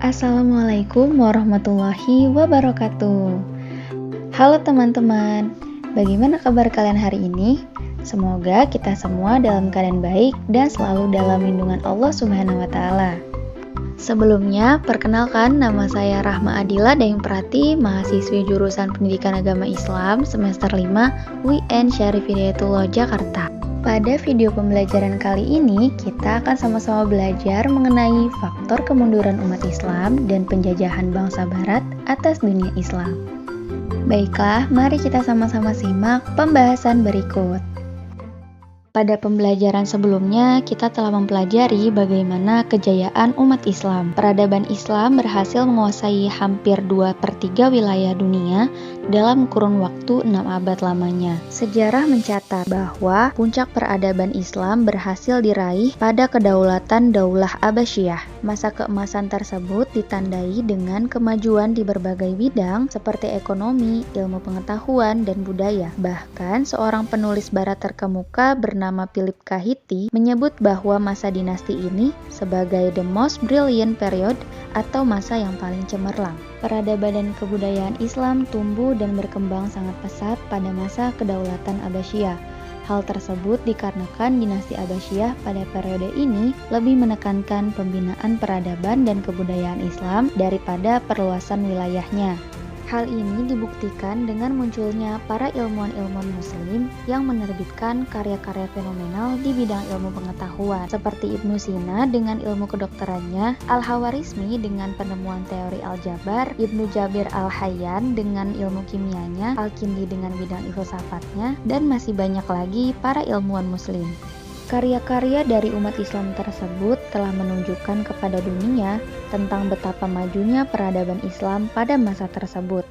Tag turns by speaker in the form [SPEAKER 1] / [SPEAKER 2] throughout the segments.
[SPEAKER 1] Assalamualaikum warahmatullahi wabarakatuh. Halo teman-teman, bagaimana kabar kalian hari ini? Semoga kita semua dalam keadaan baik dan selalu dalam lindungan Allah Subhanahu wa Ta'ala. Sebelumnya, perkenalkan nama saya Rahma Adila Dayung Prati, mahasiswi jurusan Pendidikan Agama Islam semester 5 UIN Syarif Hidayatullah Jakarta. Pada video pembelajaran kali ini, kita akan sama-sama belajar mengenai faktor kemunduran umat Islam dan penjajahan bangsa Barat atas dunia Islam. Baiklah, mari kita sama-sama simak pembahasan berikut. Pada pembelajaran sebelumnya, kita telah mempelajari bagaimana kejayaan umat Islam. Peradaban Islam berhasil menguasai hampir 2/3 wilayah dunia dalam kurun waktu 6 abad lamanya. Sejarah mencatat bahwa puncak peradaban Islam berhasil diraih pada kedaulatan Daulah Abbasiyah. Masa keemasan tersebut ditandai dengan kemajuan di berbagai bidang seperti ekonomi, ilmu pengetahuan, dan budaya. Bahkan seorang penulis barat terkemuka bernama Philip Kahiti menyebut bahwa masa dinasti ini sebagai the most brilliant period atau masa yang paling cemerlang. Peradaban dan kebudayaan Islam tumbuh dan berkembang sangat pesat pada masa kedaulatan Abbasiyah. Hal tersebut dikarenakan dinasti Abbasiyah pada periode ini lebih menekankan pembinaan peradaban dan kebudayaan Islam daripada perluasan wilayahnya. Hal ini dibuktikan dengan munculnya para ilmuwan-ilmuwan muslim yang menerbitkan karya-karya fenomenal di bidang ilmu pengetahuan seperti Ibnu Sina dengan ilmu kedokterannya, Al-Hawarizmi dengan penemuan teori aljabar, Ibnu Jabir Al-Hayyan dengan ilmu kimianya, Al-Kindi dengan bidang filsafatnya, dan masih banyak lagi para ilmuwan muslim. Karya-karya dari umat Islam tersebut telah menunjukkan kepada dunia tentang betapa majunya peradaban Islam pada masa tersebut.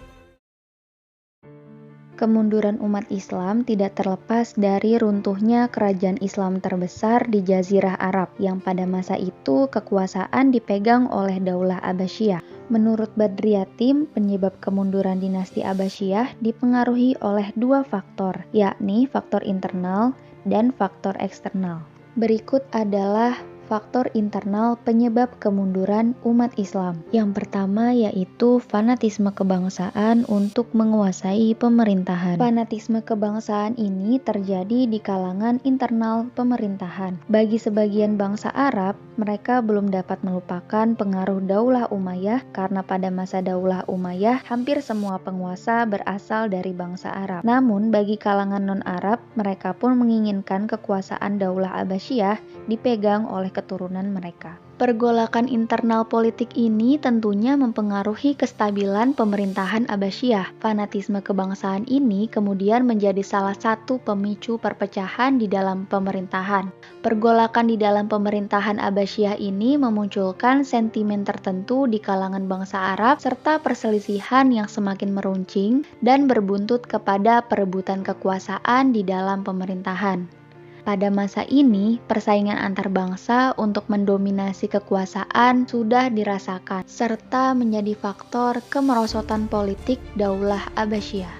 [SPEAKER 1] Kemunduran umat Islam tidak terlepas dari runtuhnya kerajaan Islam terbesar di Jazirah Arab yang pada masa itu kekuasaan dipegang oleh Daulah Abbasiyah. Menurut Badri Yatim, penyebab kemunduran dinasti Abbasiyah dipengaruhi oleh dua faktor, yakni faktor internal dan faktor eksternal. Berikut adalah faktor internal penyebab kemunduran umat Islam. Yang pertama yaitu fanatisme kebangsaan untuk menguasai pemerintahan. Fanatisme kebangsaan ini terjadi di kalangan internal pemerintahan. Bagi sebagian bangsa Arab, mereka belum dapat melupakan pengaruh Daulah Umayyah karena pada masa Daulah Umayyah hampir semua penguasa berasal dari bangsa Arab. Namun bagi kalangan non-Arab, mereka pun menginginkan kekuasaan Daulah Abbasiyah dipegang oleh keturunan mereka. Pergolakan internal politik ini tentunya mempengaruhi kestabilan pemerintahan Abbasiyah. Fanatisme kebangsaan ini kemudian menjadi salah satu pemicu perpecahan di dalam pemerintahan. Pergolakan di dalam pemerintahan Abbasiyah ini memunculkan sentimen tertentu di kalangan bangsa Arab serta perselisihan yang semakin meruncing dan berbuntut kepada perebutan kekuasaan di dalam pemerintahan. Pada masa ini, persaingan antar bangsa untuk mendominasi kekuasaan sudah dirasakan, serta menjadi faktor kemerosotan politik Daulah Abbasiyah.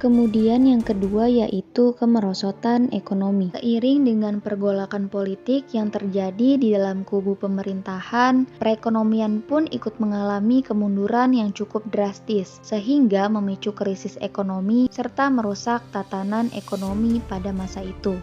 [SPEAKER 1] Kemudian yang kedua yaitu kemerosotan ekonomi. Seiring dengan pergolakan politik yang terjadi di dalam kubu pemerintahan, perekonomian pun ikut mengalami kemunduran yang cukup drastis, sehingga memicu krisis ekonomi serta merusak tatanan ekonomi pada masa itu.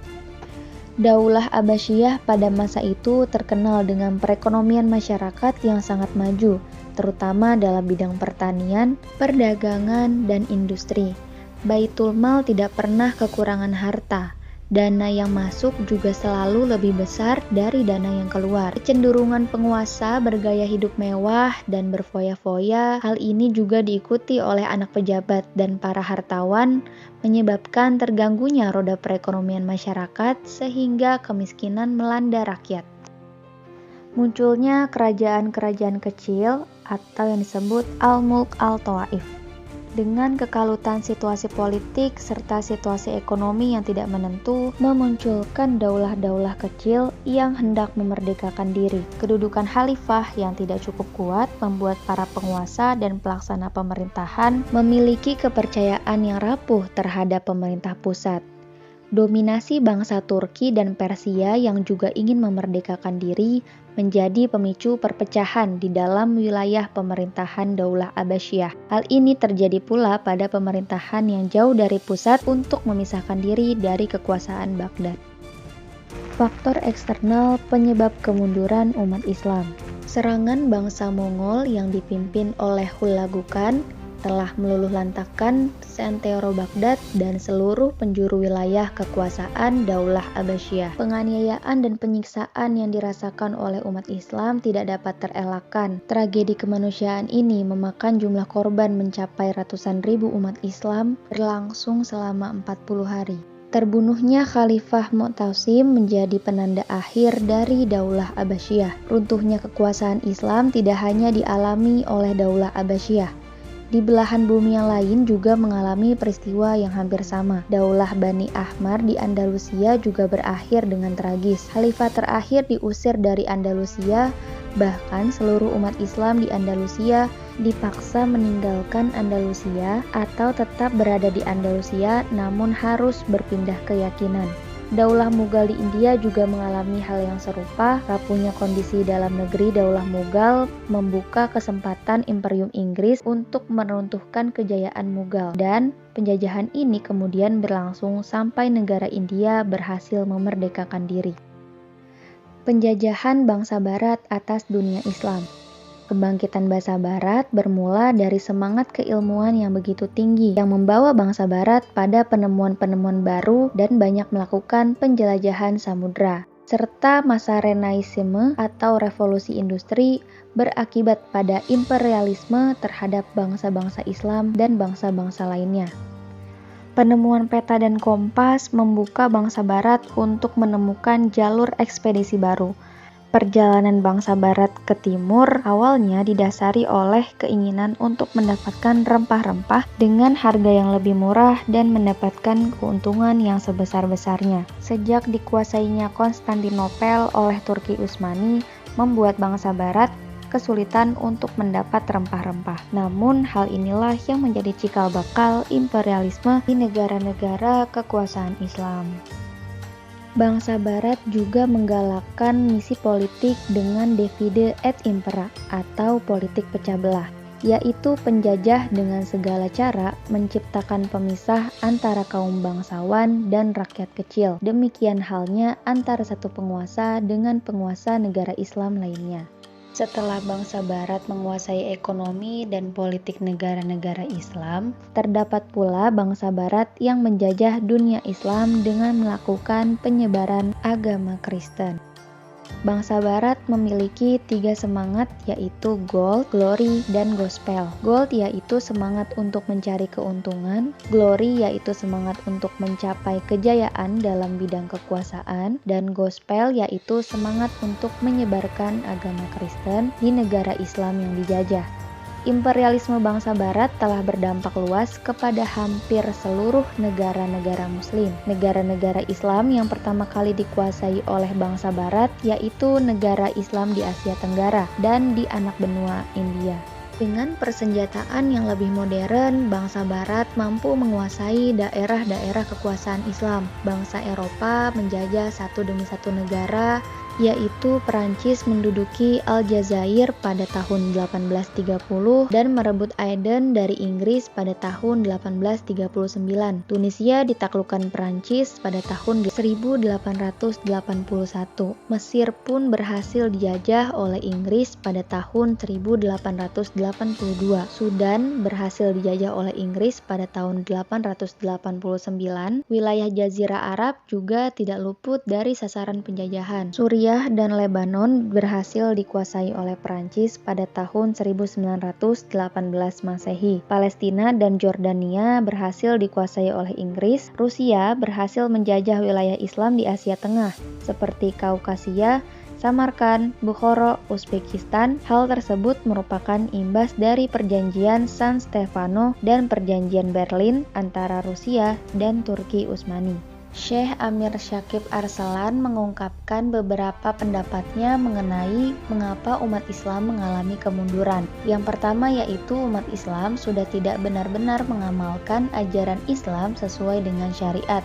[SPEAKER 1] Daulah Abbasiyah pada masa itu terkenal dengan perekonomian masyarakat yang sangat maju, terutama dalam bidang pertanian, perdagangan, dan industri. Baitul Mal tidak pernah kekurangan harta. Dana yang masuk juga selalu lebih besar dari dana yang keluar. Kecenderungan penguasa bergaya hidup mewah dan berfoya-foya, hal ini juga diikuti oleh anak pejabat dan para hartawan, menyebabkan terganggunya roda perekonomian masyarakat sehingga kemiskinan melanda rakyat. Munculnya kerajaan-kerajaan kecil atau yang disebut Al-Mulk Al-Tawaif. Dengan kekalutan situasi politik serta situasi ekonomi yang tidak menentu, memunculkan daulah-daulah kecil yang hendak memerdekakan diri. Kedudukan khalifah yang tidak cukup kuat membuat para penguasa dan pelaksana pemerintahan memiliki kepercayaan yang rapuh terhadap pemerintah pusat. Dominasi bangsa Turki dan Persia yang juga ingin memerdekakan diri menjadi pemicu perpecahan di dalam wilayah pemerintahan Daulah Abbasiyah. Hal ini terjadi pula pada pemerintahan yang jauh dari pusat untuk memisahkan diri dari kekuasaan Baghdad. Faktor eksternal penyebab kemunduran umat Islam. Serangan bangsa Mongol yang dipimpin oleh Hulagu Khan telah meluluhlantakkan seantero Baghdad dan seluruh penjuru wilayah kekuasaan Daulah Abbasiyah. Penganiayaan dan penyiksaan yang dirasakan oleh umat Islam tidak dapat terelakkan. Tragedi kemanusiaan ini memakan jumlah korban mencapai ratusan ribu umat Islam berlangsung selama 40 hari. Terbunuhnya Khalifah Mu'tasim menjadi penanda akhir dari Daulah Abbasiyah. Runtuhnya kekuasaan Islam tidak hanya dialami oleh Daulah Abbasiyah. Di belahan bumi yang lain juga mengalami peristiwa yang hampir sama. Daulah Bani Ahmar di Andalusia juga berakhir dengan tragis. Khalifah terakhir diusir dari Andalusia, bahkan seluruh umat Islam di Andalusia dipaksa meninggalkan Andalusia atau tetap berada di Andalusia namun harus berpindah keyakinan. Daulah Mughal di India juga mengalami hal yang serupa. Rapuhnya kondisi dalam negeri Daulah Mughal membuka kesempatan Imperium Inggris untuk meruntuhkan kejayaan Mughal, dan penjajahan ini kemudian berlangsung sampai negara India berhasil memerdekakan diri. Penjajahan bangsa Barat atas dunia Islam. Kebangkitan bangsa Barat bermula dari semangat keilmuan yang begitu tinggi yang membawa bangsa Barat pada penemuan-penemuan baru dan banyak melakukan penjelajahan samudra. Serta masa Renaissance atau revolusi industri berakibat pada imperialisme terhadap bangsa-bangsa Islam dan bangsa-bangsa lainnya. Penemuan peta dan kompas membuka bangsa Barat untuk menemukan jalur ekspedisi baru. Perjalanan bangsa Barat ke timur awalnya didasari oleh keinginan untuk mendapatkan rempah-rempah dengan harga yang lebih murah dan mendapatkan keuntungan yang sebesar-besarnya. Sejak dikuasainya Konstantinopel oleh Turki Utsmani, membuat bangsa Barat kesulitan untuk mendapat rempah-rempah. Namun hal inilah yang menjadi cikal bakal imperialisme di negara-negara kekuasaan Islam. Bangsa Barat juga menggalakkan misi politik dengan divide et impera atau politik pecah belah, yaitu penjajah dengan segala cara menciptakan pemisah antara kaum bangsawan dan rakyat kecil. Demikian halnya antara satu penguasa dengan penguasa negara Islam lainnya. Setelah bangsa Barat menguasai ekonomi dan politik negara-negara Islam, terdapat pula bangsa Barat yang menjajah dunia Islam dengan melakukan penyebaran agama Kristen. Bangsa Barat memiliki 3 semangat, yaitu gold, glory, dan gospel. Gold yaitu semangat untuk mencari keuntungan, glory yaitu semangat untuk mencapai kejayaan dalam bidang kekuasaan, dan gospel yaitu semangat untuk menyebarkan agama Kristen di negara Islam yang dijajah. Imperialisme bangsa Barat telah berdampak luas kepada hampir seluruh negara-negara Muslim. Negara-negara Islam yang pertama kali dikuasai oleh bangsa Barat yaitu negara Islam di Asia Tenggara dan di anak benua India. Dengan persenjataan yang lebih modern, bangsa Barat mampu menguasai daerah-daerah kekuasaan Islam. Bangsa Eropa menjajah satu demi satu negara, yaitu Perancis menduduki Aljazair pada tahun 1830 dan merebut Aden dari Inggris pada tahun 1839. Tunisia ditaklukkan Perancis pada tahun 1881. Mesir pun berhasil dijajah oleh Inggris pada tahun 1882. Sudan berhasil dijajah oleh Inggris pada tahun 1889. Wilayah Jazirah Arab juga tidak luput dari sasaran penjajahan. Suriah dan Lebanon berhasil dikuasai oleh Perancis pada tahun 1918 Masehi. Palestina dan Jordania berhasil dikuasai oleh Inggris. Rusia berhasil menjajah wilayah Islam di Asia Tengah seperti Kaukasia, Samarkand, Bukhara, Uzbekistan. Hal tersebut merupakan imbas dari Perjanjian San Stefano dan Perjanjian Berlin antara Rusia dan Turki Utsmani. Syekh Amir Syakib Arsalan mengungkapkan beberapa pendapatnya mengenai mengapa umat Islam mengalami kemunduran. Yang pertama yaitu umat Islam sudah tidak benar-benar mengamalkan ajaran Islam sesuai dengan syariat.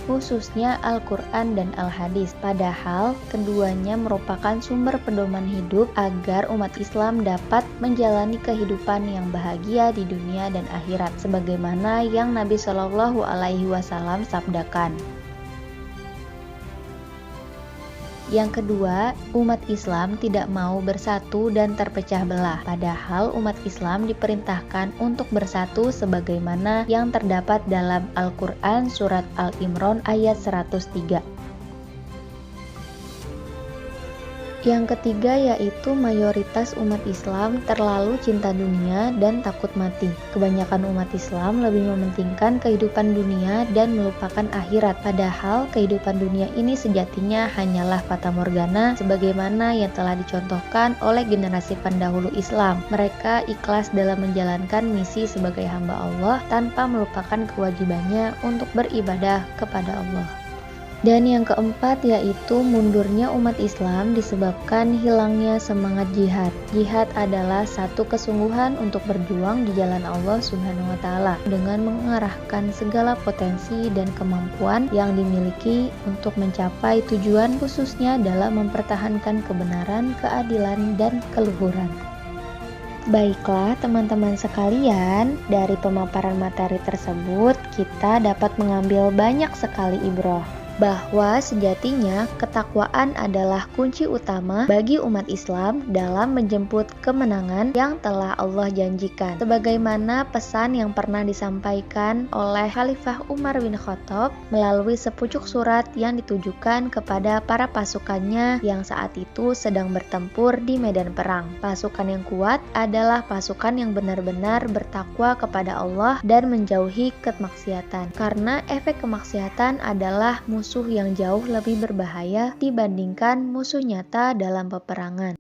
[SPEAKER 1] khususnya Al-Quran dan Al-Hadis. Padahal keduanya merupakan sumber pedoman hidup agar umat Islam dapat menjalani kehidupan yang bahagia di dunia dan akhirat, sebagaimana yang Nabi Shallallahu Alaihi Wasallam sabdakan. Yang kedua, umat Islam tidak mau bersatu dan terpecah belah. Padahal umat Islam diperintahkan untuk bersatu sebagaimana yang terdapat dalam Al-Quran surat Al-Imran ayat 103. Yang ketiga yaitu mayoritas umat Islam terlalu cinta dunia dan takut mati. Kebanyakan umat Islam lebih mementingkan kehidupan dunia dan melupakan akhirat. Padahal kehidupan dunia ini sejatinya hanyalah fata morgana sebagaimana yang telah dicontohkan oleh generasi pendahulu Islam. Mereka ikhlas dalam menjalankan misi sebagai hamba Allah tanpa melupakan kewajibannya untuk beribadah kepada Allah. Dan yang keempat yaitu mundurnya umat Islam disebabkan hilangnya semangat jihad. Jihad adalah satu kesungguhan untuk berjuang di jalan Allah Subhanahu wa Ta'ala dengan mengarahkan segala potensi dan kemampuan yang dimiliki untuk mencapai tujuan, khususnya dalam mempertahankan kebenaran, keadilan, dan keluhuran. Baiklah teman-teman sekalian, dari pemaparan materi tersebut kita dapat mengambil banyak sekali ibrah bahwa sejatinya ketakwaan adalah kunci utama bagi umat Islam dalam menjemput kemenangan yang telah Allah janjikan. Sebagaimana pesan yang pernah disampaikan oleh Khalifah Umar bin Khattab melalui sepucuk surat yang ditujukan kepada para pasukannya yang saat itu sedang bertempur di medan perang. Pasukan yang kuat adalah pasukan yang benar-benar bertakwa kepada Allah dan menjauhi kemaksiatan. Karena efek kemaksiatan adalah musuh yang jauh lebih berbahaya dibandingkan musuh nyata dalam peperangan.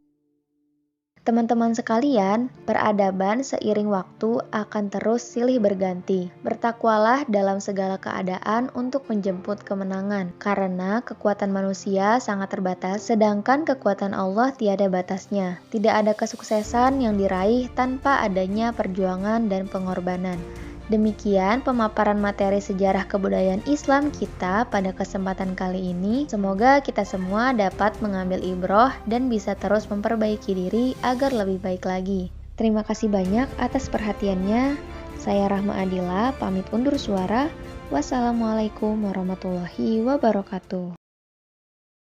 [SPEAKER 1] Teman-teman sekalian, peradaban seiring waktu akan terus silih berganti. Bertakwalah dalam segala keadaan untuk menjemput kemenangan, karena kekuatan manusia sangat terbatas, sedangkan kekuatan Allah tiada batasnya. Tidak ada kesuksesan yang diraih tanpa adanya perjuangan dan pengorbanan. Demikian pemaparan materi sejarah kebudayaan Islam kita pada kesempatan kali ini. Semoga kita semua dapat mengambil ibrah dan bisa terus memperbaiki diri agar lebih baik lagi. Terima kasih banyak atas perhatiannya. Saya Rahma Adila, pamit undur suara. Wassalamualaikum warahmatullahi wabarakatuh.